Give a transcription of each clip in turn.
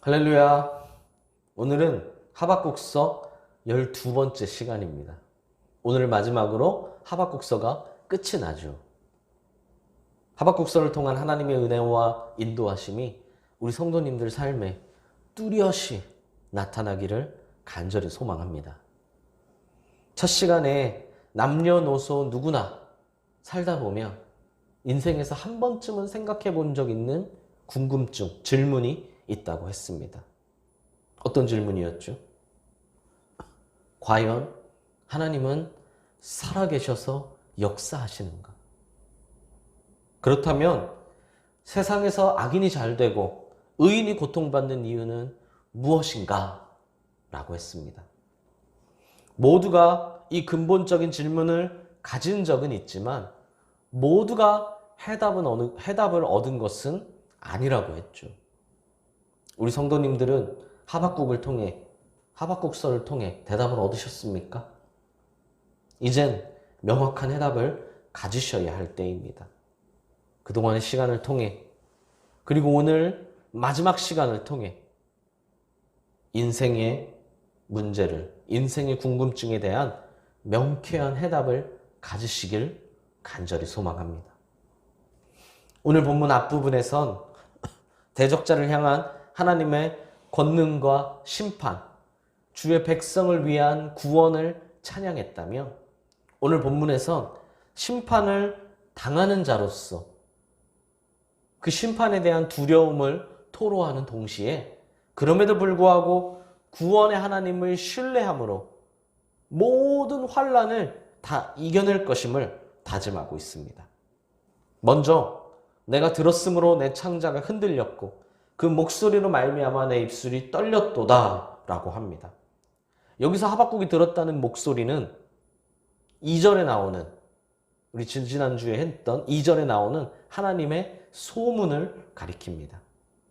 할렐루야. 오늘은 하박국서 12번째 시간입니다. 오늘 마지막으로 하박국서가 끝이 나죠. 하박국서를 통한 하나님의 은혜와 인도하심이 우리 성도님들 삶에 뚜렷이 나타나기를 간절히 소망합니다. 첫 시간에 남녀노소 누구나 살다 보면 인생에서 한 번쯤은 생각해 본 적 있는 궁금증, 질문이 있다고 했습니다. 어떤 질문이었죠? 과연 하나님은 살아계셔서 역사하시는가? 그렇다면 세상에서 악인이 잘 되고 의인이 고통받는 이유는 무엇인가? 라고 했습니다. 모두가 이 근본적인 질문을 가진 적은 있지만 모두가 해답을 얻은 것은 아니라고 했죠. 우리 성도님들은 하박국서를 통해 대답을 얻으셨습니까? 이젠 명확한 해답을 가지셔야 할 때입니다. 그동안의 시간을 통해 그리고 오늘 마지막 시간을 통해 인생의 문제를, 인생의 궁금증에 대한 명쾌한 해답을 가지시길 간절히 소망합니다. 오늘 본문 앞부분에선 대적자를 향한 하나님의 권능과 심판, 주의 백성을 위한 구원을 찬양했다며 오늘 본문에선 심판을 당하는 자로서 그 심판에 대한 두려움을 토로하는 동시에 그럼에도 불구하고 구원의 하나님을 신뢰함으로 모든 환난을 다 이겨낼 것임을 다짐하고 있습니다. 먼저 내가 들었으므로 내 창자가 흔들렸고 그 목소리로 말미암아 내 입술이 떨렸도다 라고 합니다. 여기서 하박국이 들었다는 목소리는 2절에 나오는, 우리 지난주에 했던 2절에 나오는 하나님의 소문을 가리킵니다.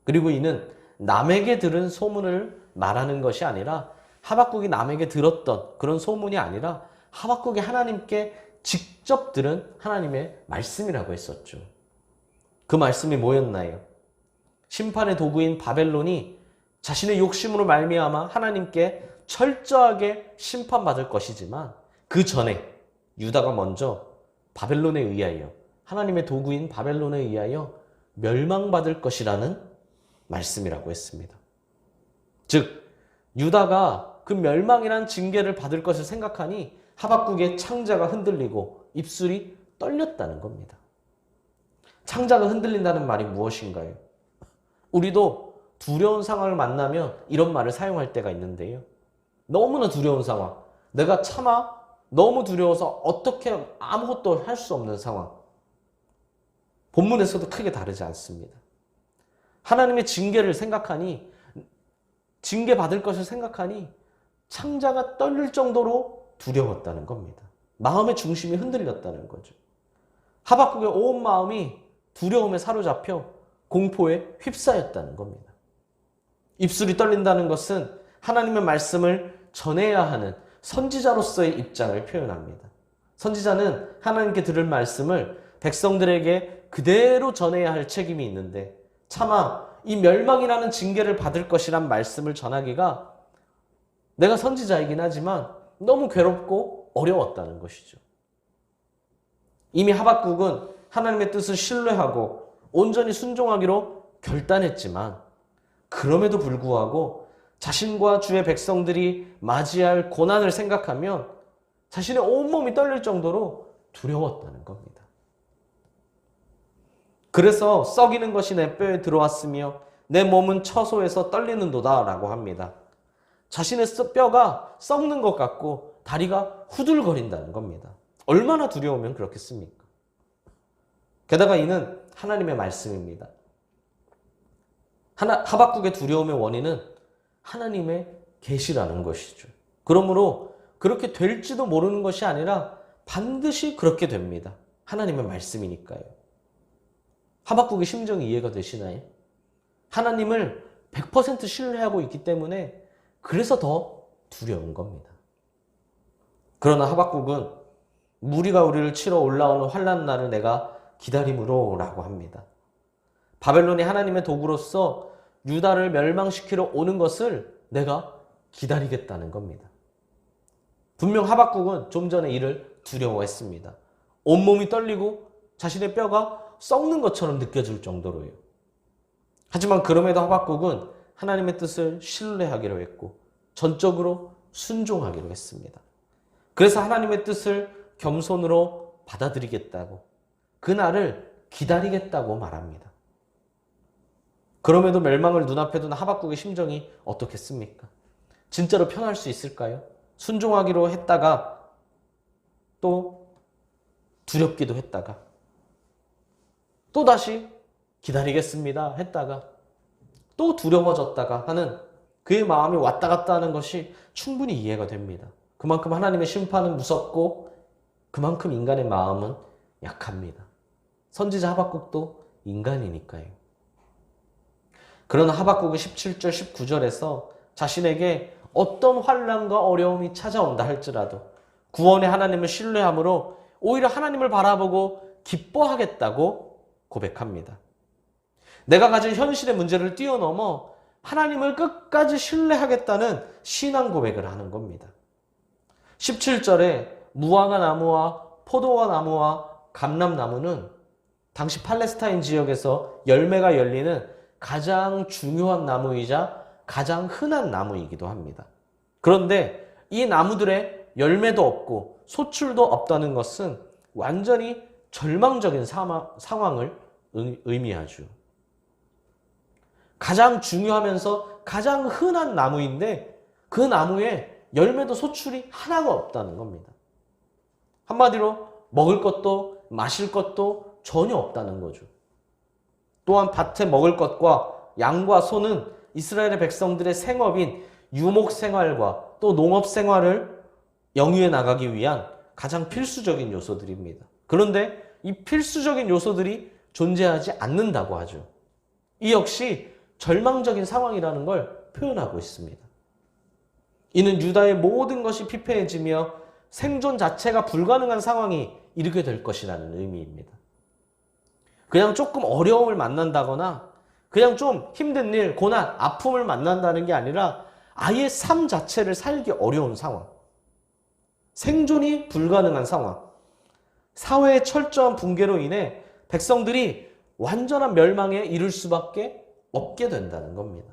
그리고 이는 남에게 들은 소문을 말하는 것이 아니라 하박국이 남에게 들었던 그런 소문이 아니라 하박국이 하나님께 직접 들은 하나님의 말씀이라고 했었죠. 그 말씀이 뭐였나요? 심판의 도구인 바벨론이 자신의 욕심으로 말미암아 하나님께 철저하게 심판받을 것이지만 그 전에 유다가 먼저 바벨론에 의하여, 하나님의 도구인 바벨론에 의하여 멸망받을 것이라는 말씀이라고 했습니다. 즉 유다가 그 멸망이란 징계를 받을 것을 생각하니 하박국의 창자가 흔들리고 입술이 떨렸다는 겁니다. 창자가 흔들린다는 말이 무엇인가요? 우리도 두려운 상황을 만나면 이런 말을 사용할 때가 있는데요. 너무나 두려운 상황, 내가 차마 너무 두려워서 어떻게 아무것도 할 수 없는 상황. 본문에서도 크게 다르지 않습니다. 하나님의 징계를 생각하니, 징계받을 것을 생각하니 창자가 떨릴 정도로 두려웠다는 겁니다. 마음의 중심이 흔들렸다는 거죠. 하박국의 온 마음이 두려움에 사로잡혀 공포에 휩싸였다는 겁니다. 입술이 떨린다는 것은 하나님의 말씀을 전해야 하는 선지자로서의 입장을 표현합니다. 선지자는 하나님께 들을 말씀을 백성들에게 그대로 전해야 할 책임이 있는데 차마 이 멸망이라는 징계를 받을 것이란 말씀을 전하기가 내가 선지자이긴 하지만 너무 괴롭고 어려웠다는 것이죠. 이미 하박국은 하나님의 뜻을 신뢰하고 온전히 순종하기로 결단했지만 그럼에도 불구하고 자신과 주의 백성들이 맞이할 고난을 생각하면 자신의 온몸이 떨릴 정도로 두려웠다는 겁니다. 그래서 썩이는 것이 내 뼈에 들어왔으며 내 몸은 처소에서 떨리는도다 라고 합니다. 자신의 뼈가 썩는 것 같고 다리가 후들거린다는 겁니다. 얼마나 두려우면 그렇겠습니까? 게다가 이는 하나님의 말씀입니다. 하박국의 두려움의 원인은 하나님의 계시라는 것이죠. 그러므로 그렇게 될지도 모르는 것이 아니라 반드시 그렇게 됩니다. 하나님의 말씀이니까요. 하박국의 심정이 이해가 되시나요? 하나님을 100% 신뢰하고 있기 때문에 그래서 더 두려운 겁니다. 그러나 하박국은 무리가 우리를 치러 올라오는 환난 날을 내가 기다림으로 라고 합니다. 바벨론이 하나님의 도구로서 유다를 멸망시키러 오는 것을 내가 기다리겠다는 겁니다. 분명 하박국은 좀 전에 이를 두려워했습니다. 온몸이 떨리고 자신의 뼈가 썩는 것처럼 느껴질 정도로요. 하지만 그럼에도 하박국은 하나님의 뜻을 신뢰하기로 했고 전적으로 순종하기로 했습니다. 그래서 하나님의 뜻을 겸손으로 받아들이겠다고, 그날을 기다리겠다고 말합니다. 그럼에도 멸망을 눈앞에 둔 하박국의 심정이 어떻겠습니까? 진짜로 편할 수 있을까요? 순종하기로 했다가 또 두렵기도 했다가 또 다시 기다리겠습니다 했다가 또 두려워졌다가 하는 그의 마음이 왔다 갔다 하는 것이 충분히 이해가 됩니다. 그만큼 하나님의 심판은 무섭고 그만큼 인간의 마음은 약합니다. 선지자 하박국도 인간이니까요. 그러나 하박국의 17절 19절에서 자신에게 어떤 환난과 어려움이 찾아온다 할지라도 구원의 하나님을 신뢰함으로 오히려 하나님을 바라보고 기뻐하겠다고 고백합니다. 내가 가진 현실의 문제를 뛰어넘어 하나님을 끝까지 신뢰하겠다는 신앙 고백을 하는 겁니다. 17절에 무화과 나무와 포도와 나무와 감람나무는 당시 팔레스타인 지역에서 열매가 열리는 가장 중요한 나무이자 가장 흔한 나무이기도 합니다. 그런데 이 나무들의 열매도 없고 소출도 없다는 것은 완전히 절망적인 상황을 의미하죠. 가장 중요하면서 가장 흔한 나무인데 그 나무에 열매도 소출이 하나가 없다는 겁니다. 한마디로 먹을 것도 마실 것도 전혀 없다는 거죠. 또한 밭에 먹을 것과 양과 소는 이스라엘의 백성들의 생업인 유목 생활과 또 농업 생활을 영위해 나가기 위한 가장 필수적인 요소들입니다. 그런데 이 필수적인 요소들이 존재하지 않는다고 하죠. 이 역시 절망적인 상황이라는 걸 표현하고 있습니다. 이는 유다의 모든 것이 피폐해지며 생존 자체가 불가능한 상황이 이르게 될 것이라는 의미입니다. 그냥 조금 어려움을 만난다거나 그냥 좀 힘든 일, 고난, 아픔을 만난다는 게 아니라 아예 삶 자체를 살기 어려운 상황, 생존이 불가능한 상황, 사회의 철저한 붕괴로 인해 백성들이 완전한 멸망에 이를 수밖에 없게 된다는 겁니다.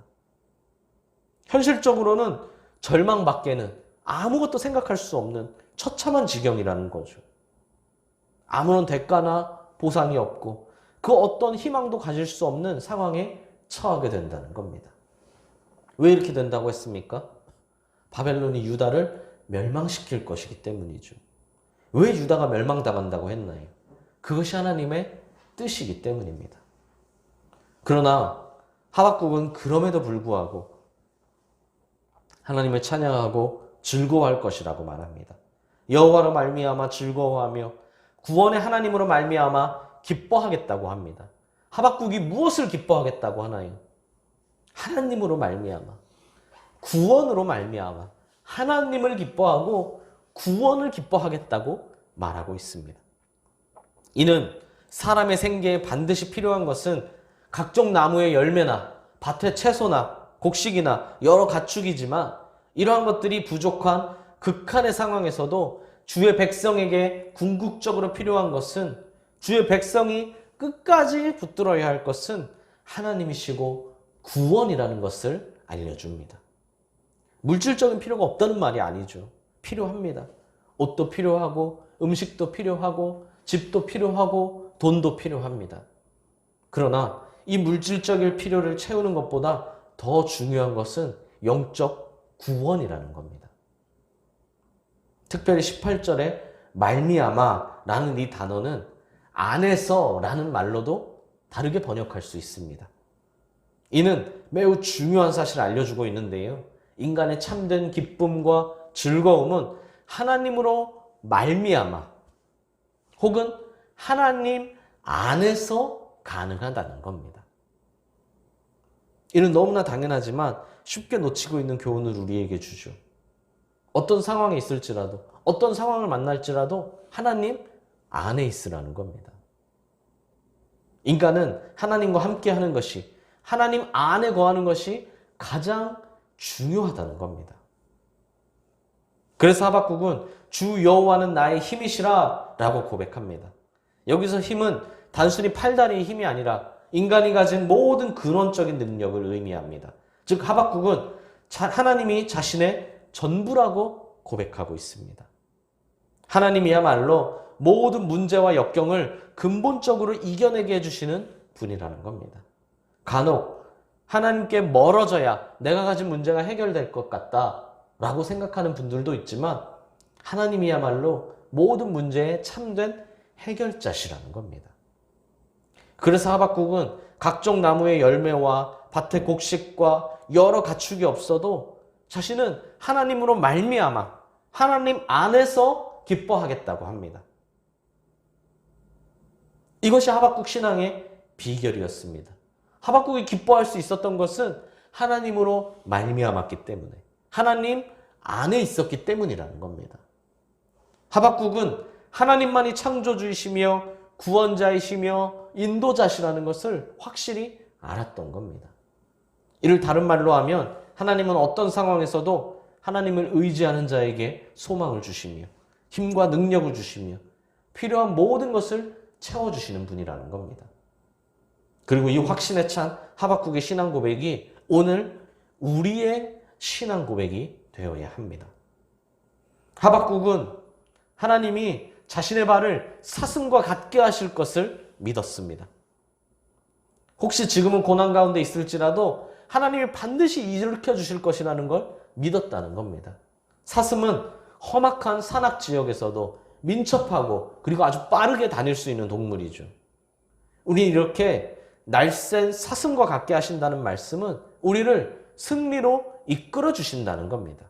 현실적으로는 절망밖에는 아무것도 생각할 수 없는 처참한 지경이라는 거죠. 아무런 대가나 보상이 없고 그 어떤 희망도 가질 수 없는 상황에 처하게 된다는 겁니다. 왜 이렇게 된다고 했습니까? 바벨론이 유다를 멸망시킬 것이기 때문이죠. 왜 유다가 멸망당한다고 했나요? 그것이 하나님의 뜻이기 때문입니다. 그러나 하박국은 그럼에도 불구하고 하나님을 찬양하고 즐거워할 것이라고 말합니다. 여호와로 말미암아 즐거워하며 구원의 하나님으로 말미암아 기뻐하겠다고 합니다. 하박국이 무엇을 기뻐하겠다고 하나요? 하나님으로 말미암아, 구원으로 말미암아 하나님을 기뻐하고 구원을 기뻐하겠다고 말하고 있습니다. 이는 사람의 생계에 반드시 필요한 것은 각종 나무의 열매나 밭의 채소나 곡식이나 여러 가축이지만 이러한 것들이 부족한 극한의 상황에서도 주의 백성에게 궁극적으로 필요한 것은, 주의 백성이 끝까지 붙들어야 할 것은 하나님이시고 구원이라는 것을 알려줍니다. 물질적인 필요가 없다는 말이 아니죠. 필요합니다. 옷도 필요하고 음식도 필요하고 집도 필요하고 돈도 필요합니다. 그러나 이 물질적인 필요를 채우는 것보다 더 중요한 것은 영적 구원이라는 겁니다. 특별히 18절에 말미암아라는 이 단어는 안에서라는 말로도 다르게 번역할 수 있습니다. 이는 매우 중요한 사실을 알려주고 있는데요. 인간의 참된 기쁨과 즐거움은 하나님으로 말미암아 혹은 하나님 안에서 가능하다는 겁니다. 이는 너무나 당연하지만 쉽게 놓치고 있는 교훈을 우리에게 주죠. 어떤 상황에 있을지라도, 어떤 상황을 만날지라도 하나님 안에 있으라는 겁니다. 인간은 하나님과 함께 하는 것이, 하나님 안에 거하는 것이 가장 중요하다는 겁니다. 그래서 하박국은 주 여호와는 나의 힘이시라 라고 고백합니다. 여기서 힘은 단순히 팔다리의 힘이 아니라 인간이 가진 모든 근원적인 능력을 의미합니다. 즉 하박국은 하나님이 자신의 전부라고 고백하고 있습니다. 하나님이야말로 모든 문제와 역경을 근본적으로 이겨내게 해주시는 분이라는 겁니다. 간혹 하나님께 멀어져야 내가 가진 문제가 해결될 것 같다 라고 생각하는 분들도 있지만 하나님이야말로 모든 문제의 참된 해결자시라는 겁니다. 그래서 하박국은 각종 나무의 열매와 밭의 곡식과 여러 가축이 없어도 자신은 하나님으로 말미암아 하나님 안에서 기뻐하겠다고 합니다. 이것이 하박국 신앙의 비결이었습니다. 하박국이 기뻐할 수 있었던 것은 하나님으로 말미암았기 때문에 하나님 안에 있었기 때문이라는 겁니다. 하박국은 하나님만이 창조주이시며 구원자이시며 인도자시라는 것을 확실히 알았던 겁니다. 이를 다른 말로 하면 하나님은 어떤 상황에서도 하나님을 의지하는 자에게 소망을 주시며 힘과 능력을 주시며 필요한 모든 것을 채워주시는 분이라는 겁니다. 그리고 이 확신에 찬 하박국의 신앙 고백이 오늘 우리의 신앙 고백이 되어야 합니다. 하박국은 하나님이 자신의 발을 사슴과 같게 하실 것을 믿었습니다. 혹시 지금은 고난 가운데 있을지라도 하나님이 반드시 일으켜 주실 것이라는 걸 믿었다는 겁니다. 사슴은 험악한 산악 지역에서도 민첩하고 그리고 아주 빠르게 다닐 수 있는 동물이죠. 우리 이렇게 날쌘 사슴과 같게 하신다는 말씀은 우리를 승리로 이끌어 주신다는 겁니다.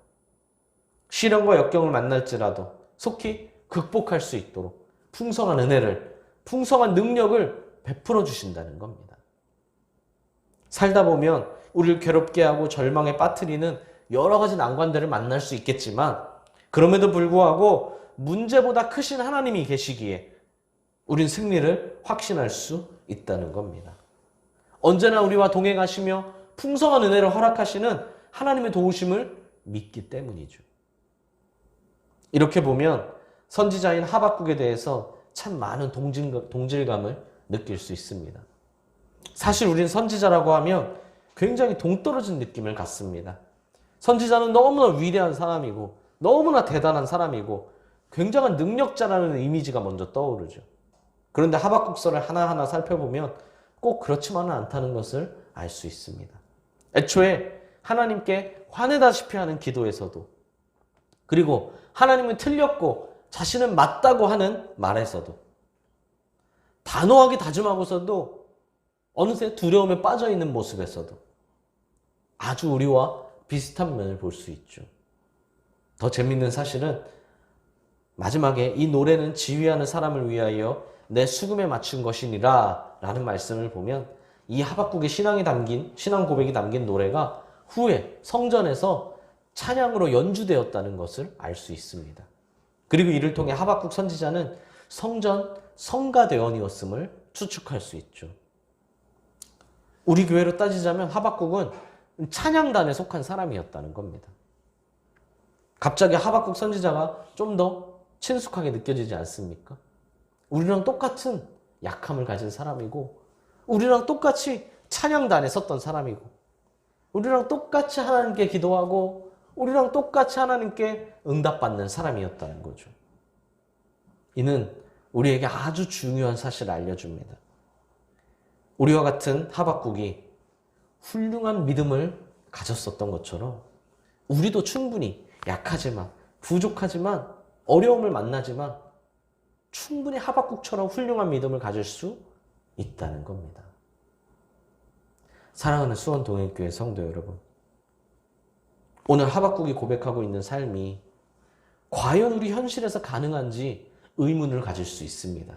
시련과 역경을 만날지라도 속히 극복할 수 있도록 풍성한 은혜를, 풍성한 능력을 베풀어 주신다는 겁니다. 살다 보면 우리를 괴롭게 하고 절망에 빠뜨리는 여러 가지 난관들을 만날 수 있겠지만 그럼에도 불구하고 문제보다 크신 하나님이 계시기에 우린 승리를 확신할 수 있다는 겁니다. 언제나 우리와 동행하시며 풍성한 은혜를 허락하시는 하나님의 도우심을 믿기 때문이죠. 이렇게 보면 선지자인 하박국에 대해서 참 많은 동질감을 느낄 수 있습니다. 사실 우린 선지자라고 하면 굉장히 동떨어진 느낌을 갖습니다. 선지자는 너무나 위대한 사람이고 너무나 대단한 사람이고 굉장한 능력자라는 이미지가 먼저 떠오르죠. 그런데 하박국서를 하나하나 살펴보면 꼭 그렇지만은 않다는 것을 알 수 있습니다. 애초에 하나님께 화내다시피 하는 기도에서도 그리고 하나님은 틀렸고 자신은 맞다고 하는 말에서도 단호하게 다짐하고서도 어느새 두려움에 빠져있는 모습에서도 아주 우리와 비슷한 면을 볼 수 있죠. 더 재밌는 사실은 마지막에 이 노래는 지휘하는 사람을 위하여 내 수금에 맞춘 것이니라 라는 말씀을 보면 이 하박국의 신앙 고백이 담긴 노래가 후에 성전에서 찬양으로 연주되었다는 것을 알 수 있습니다. 그리고 이를 통해 하박국 선지자는 성전 성가대원이었음을 추측할 수 있죠. 우리 교회로 따지자면 하박국은 찬양단에 속한 사람이었다는 겁니다. 갑자기 하박국 선지자가 좀 더 친숙하게 느껴지지 않습니까? 우리랑 똑같은 약함을 가진 사람이고 우리랑 똑같이 찬양단에 섰던 사람이고 우리랑 똑같이 하나님께 기도하고 우리랑 똑같이 하나님께 응답받는 사람이었다는 거죠. 이는 우리에게 아주 중요한 사실을 알려줍니다. 우리와 같은 하박국이 훌륭한 믿음을 가졌었던 것처럼 우리도 충분히 약하지만 부족하지만 어려움을 만나지만 충분히 하박국처럼 훌륭한 믿음을 가질 수 있다는 겁니다. 사랑하는 수원동행교회 성도 여러분, 오늘 하박국이 고백하고 있는 삶이 과연 우리 현실에서 가능한지 의문을 가질 수 있습니다.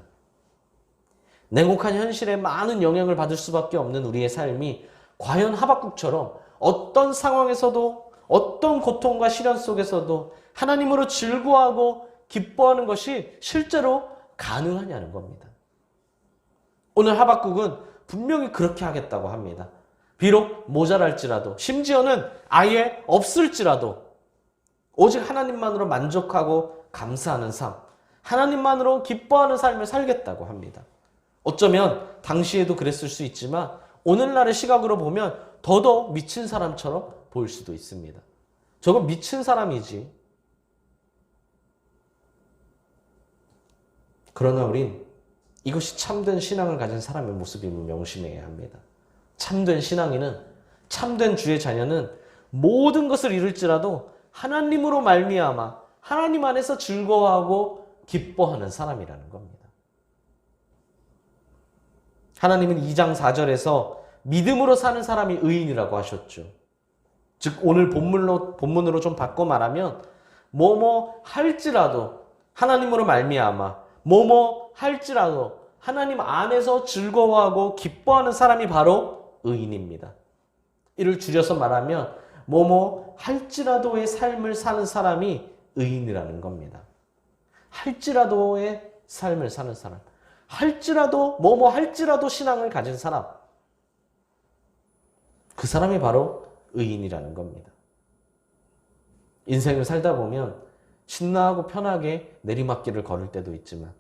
냉혹한 현실에 많은 영향을 받을 수밖에 없는 우리의 삶이 과연 하박국처럼 어떤 상황에서도 어떤 고통과 시련 속에서도 하나님으로 즐거워하고 기뻐하는 것이 실제로 가능하냐는 겁니다. 오늘 하박국은 분명히 그렇게 하겠다고 합니다. 비록 모자랄지라도, 심지어는 아예 없을지라도 오직 하나님만으로 만족하고 감사하는 삶, 하나님만으로 기뻐하는 삶을 살겠다고 합니다. 어쩌면 당시에도 그랬을 수 있지만 오늘날의 시각으로 보면 더더욱 미친 사람처럼 보일 수도 있습니다. 저건 미친 사람이지. 그러나 우린 이것이 참된 신앙을 가진 사람의 모습임을 명심해야 합니다. 참된 신앙인은, 참된 주의 자녀는 모든 것을 잃을지라도 하나님으로 말미암아 하나님 안에서 즐거워하고 기뻐하는 사람이라는 겁니다. 하나님은 2장 4절에서 믿음으로 사는 사람이 의인이라고 하셨죠. 즉 오늘 본문으로 좀 바꿔 말하면 뭐뭐 할지라도 하나님으로 말미암아 뭐뭐 할지라도 하나님 안에서 즐거워하고 기뻐하는 사람이 바로 의인입니다. 이를 줄여서 말하면 뭐뭐 할지라도의 삶을 사는 사람이 의인이라는 겁니다. 할지라도의 삶을 사는 사람, 할지라도 뭐뭐 할지라도 신앙을 가진 사람, 그 사람이 바로 의인이라는 겁니다. 인생을 살다 보면 신나고 편하게 내리막길을 걸을 때도 있지만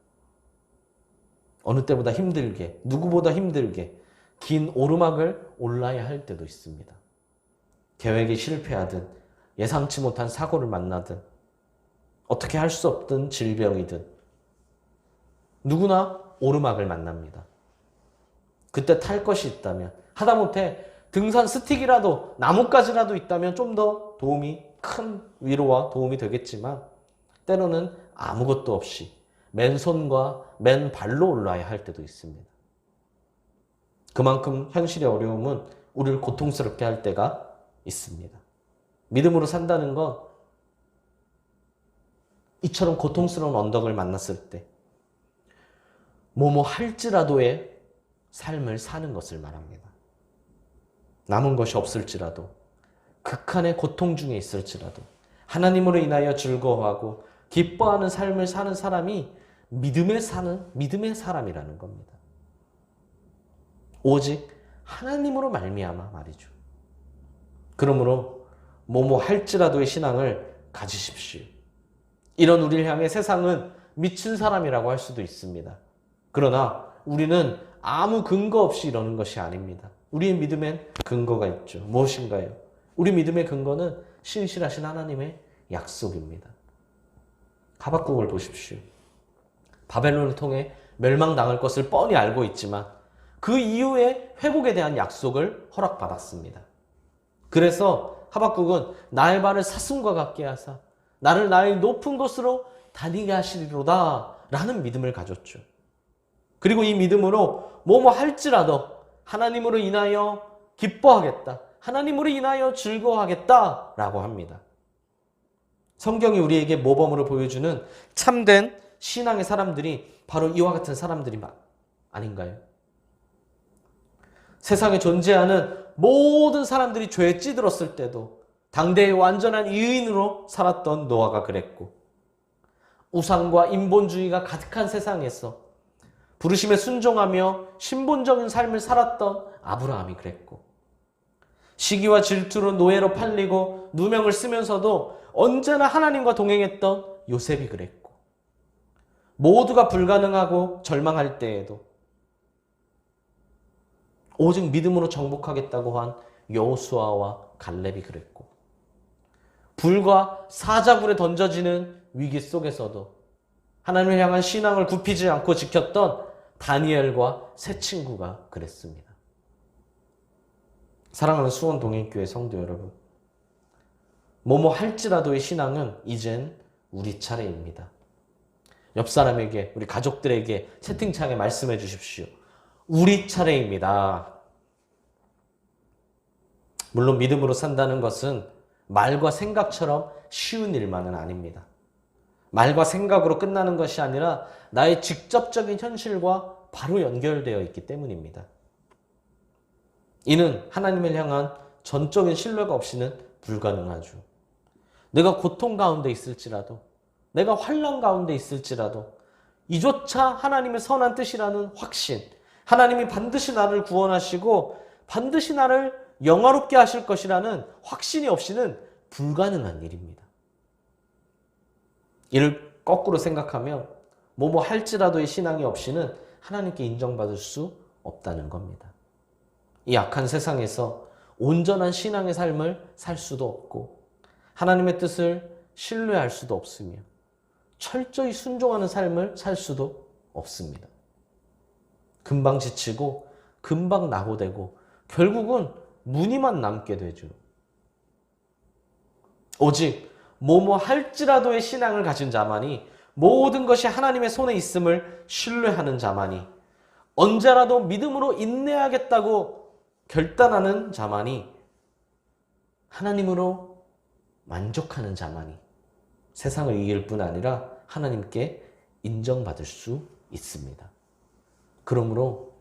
어느 때보다 힘들게, 누구보다 힘들게 긴 오르막을 올라야 할 때도 있습니다. 계획이 실패하든 예상치 못한 사고를 만나든 어떻게 할 수 없든 질병이든 누구나 오르막을 만납니다. 그때 탈 것이 있다면, 하다못해 등산 스틱이라도 나뭇가지라도 있다면 좀 더 큰 위로와 도움이 되겠지만 때로는 아무것도 없이 맨손과 맨발로 올라야 할 때도 있습니다. 그만큼 현실의 어려움은 우리를 고통스럽게 할 때가 있습니다. 믿음으로 산다는 건 이처럼 고통스러운 언덕을 만났을 때 뭐뭐 할지라도의 삶을 사는 것을 말합니다. 남은 것이 없을지라도, 극한의 고통 중에 있을지라도 하나님으로 인하여 즐거워하고 기뻐하는 삶을 사는 사람이 믿음의 사람이라는 겁니다. 오직 하나님으로 말미암아 말이죠. 그러므로 뭐뭐 할지라도의 신앙을 가지십시오. 이런 우리를 향해 세상은 미친 사람이라고 할 수도 있습니다. 그러나 우리는 아무 근거 없이 이러는 것이 아닙니다. 우리의 믿음엔 근거가 있죠. 무엇인가요? 우리 믿음의 근거는 신실하신 하나님의 약속입니다. 하박국을 보십시오. 바벨론을 통해 멸망당할 것을 뻔히 알고 있지만 그 이후에 회복에 대한 약속을 허락받았습니다. 그래서 하박국은 나의 발을 사슴과 같게 하사 나를 나의 높은 곳으로 다니게 하시리로다 라는 믿음을 가졌죠. 그리고 이 믿음으로 뭐뭐 할지라도 하나님으로 인하여 기뻐하겠다, 하나님으로 인하여 즐거워하겠다 라고 합니다. 성경이 우리에게 모범으로 보여주는 참된 신앙의 사람들이 바로 이와 같은 사람들이 아닌가요? 세상에 존재하는 모든 사람들이 죄에 찌들었을 때도 당대의 완전한 의인으로 살았던 노아가 그랬고, 우상과 인본주의가 가득한 세상에서 부르심에 순종하며 신본적인 삶을 살았던 아브라함이 그랬고, 시기와 질투로 노예로 팔리고 누명을 쓰면서도 언제나 하나님과 동행했던 요셉이 그랬고, 모두가 불가능하고 절망할 때에도 오직 믿음으로 정복하겠다고 한 여호수아와 갈렙이 그랬고, 불과 사자굴에 던져지는 위기 속에서도 하나님을 향한 신앙을 굽히지 않고 지켰던 다니엘과 세 친구가 그랬습니다. 사랑하는 수원 동행교회 성도 여러분, 뭐뭐 할지라도의 신앙은 이젠 우리 차례입니다. 옆 사람에게, 우리 가족들에게 채팅창에 말씀해 주십시오. 우리 차례입니다. 물론 믿음으로 산다는 것은 말과 생각처럼 쉬운 일만은 아닙니다. 말과 생각으로 끝나는 것이 아니라 나의 직접적인 현실과 바로 연결되어 있기 때문입니다. 이는 하나님을 향한 전적인 신뢰가 없이는 불가능하죠. 내가 고통 가운데 있을지라도, 내가 환난 가운데 있을지라도 이조차 하나님의 선한 뜻이라는 확신, 하나님이 반드시 나를 구원하시고 반드시 나를 영화롭게 하실 것이라는 확신이 없이는 불가능한 일입니다. 이를 거꾸로 생각하면 뭐뭐 할지라도의 신앙이 없이는 하나님께 인정받을 수 없다는 겁니다. 이 악한 세상에서 온전한 신앙의 삶을 살 수도 없고 하나님의 뜻을 신뢰할 수도 없으며 철저히 순종하는 삶을 살 수도 없습니다. 금방 지치고 금방 낙오되고 결국은 무늬만 남게 되죠. 오직 뭐뭐 할지라도의 신앙을 가진 자만이, 모든 것이 하나님의 손에 있음을 신뢰하는 자만이, 언제라도 믿음으로 인내하겠다고 결단하는 자만이, 하나님으로 만족하는 자만이 세상을 이길 뿐 아니라 하나님께 인정받을 수 있습니다. 그러므로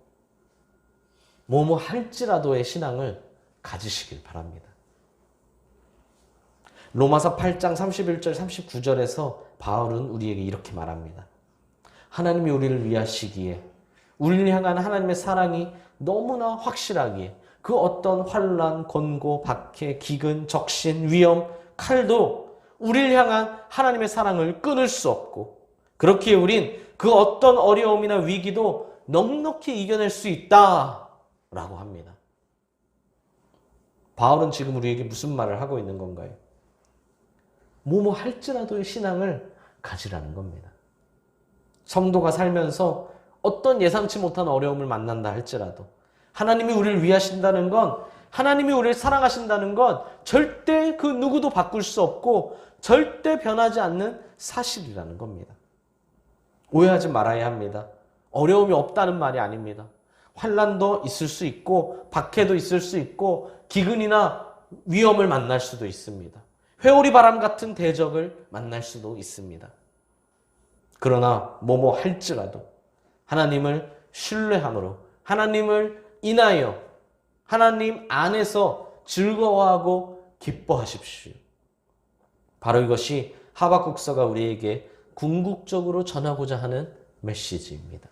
뭐뭐 할지라도의 신앙을 가지시길 바랍니다. 로마서 8장 31절 39절에서 바울은 우리에게 이렇게 말합니다. 하나님이 우리를 위하시기에, 우리를 향한 하나님의 사랑이 너무나 확실하기에 그 어떤 환난, 권고, 박해, 기근, 적신, 위험, 칼도 우리를 향한 하나님의 사랑을 끊을 수 없고, 그렇기에 우린 그 어떤 어려움이나 위기도 넉넉히 이겨낼 수 있다라고 합니다. 바울은 지금 우리에게 무슨 말을 하고 있는 건가요? 뭐뭐 할지라도의 신앙을 가지라는 겁니다. 성도가 살면서 어떤 예상치 못한 어려움을 만난다 할지라도 하나님이 우리를 위하신다는 건, 하나님이 우리를 사랑하신다는 건 절대 그 누구도 바꿀 수 없고 절대 변하지 않는 사실이라는 겁니다. 오해하지 말아야 합니다. 어려움이 없다는 말이 아닙니다. 환난도 있을 수 있고 박해도 있을 수 있고 기근이나 위험을 만날 수도 있습니다. 회오리 바람 같은 대적을 만날 수도 있습니다. 그러나 뭐뭐 할지라도 하나님을 신뢰함으로, 하나님을 인하여 하나님 안에서 즐거워하고 기뻐하십시오. 바로 이것이 하박국서가 우리에게 궁극적으로 전하고자 하는 메시지입니다.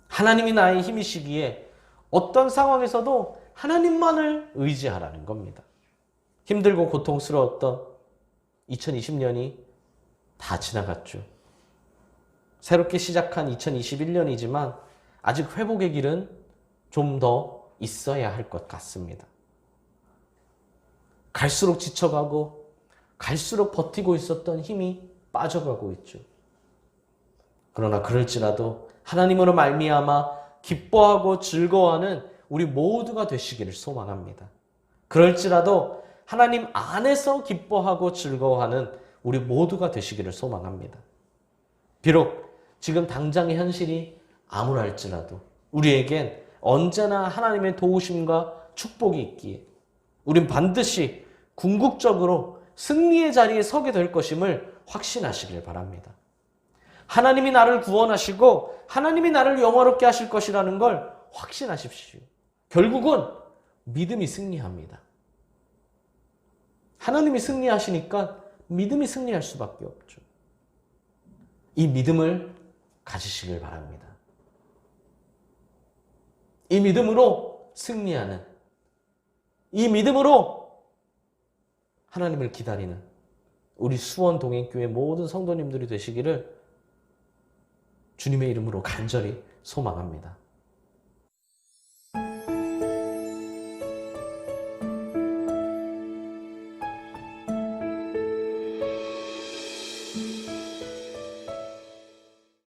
하나님이 나의 힘이시기에 어떤 상황에서도 하나님만을 의지하라는 겁니다. 힘들고 고통스러웠던 2020년이 다 지나갔죠. 새롭게 시작한 2021년이지만 아직 회복의 길은 좀 더 있어야 할 것 같습니다. 갈수록 지쳐가고 갈수록 버티고 있었던 힘이 빠져가고 있죠. 그러나 그럴지라도 하나님으로 말미암아 기뻐하고 즐거워하는 우리 모두가 되시기를 소망합니다. 그럴지라도 하나님 안에서 기뻐하고 즐거워하는 우리 모두가 되시기를 소망합니다. 비록 지금 당장의 현실이 암울할지라도 우리에겐 언제나 하나님의 도우심과 축복이 있기에 우린 반드시 궁극적으로 승리의 자리에 서게 될 것임을 확신하시길 바랍니다. 하나님이 나를 구원하시고 하나님이 나를 영화롭게 하실 것이라는 걸 확신하십시오. 결국은 믿음이 승리합니다. 하나님이 승리하시니까 믿음이 승리할 수밖에 없죠. 이 믿음을 가지시길 바랍니다. 이 믿음으로 승리하는, 이 믿음으로 하나님을 기다리는 우리 수원 동행교회 모든 성도님들이 되시기를 주님의 이름으로 간절히 소망합니다.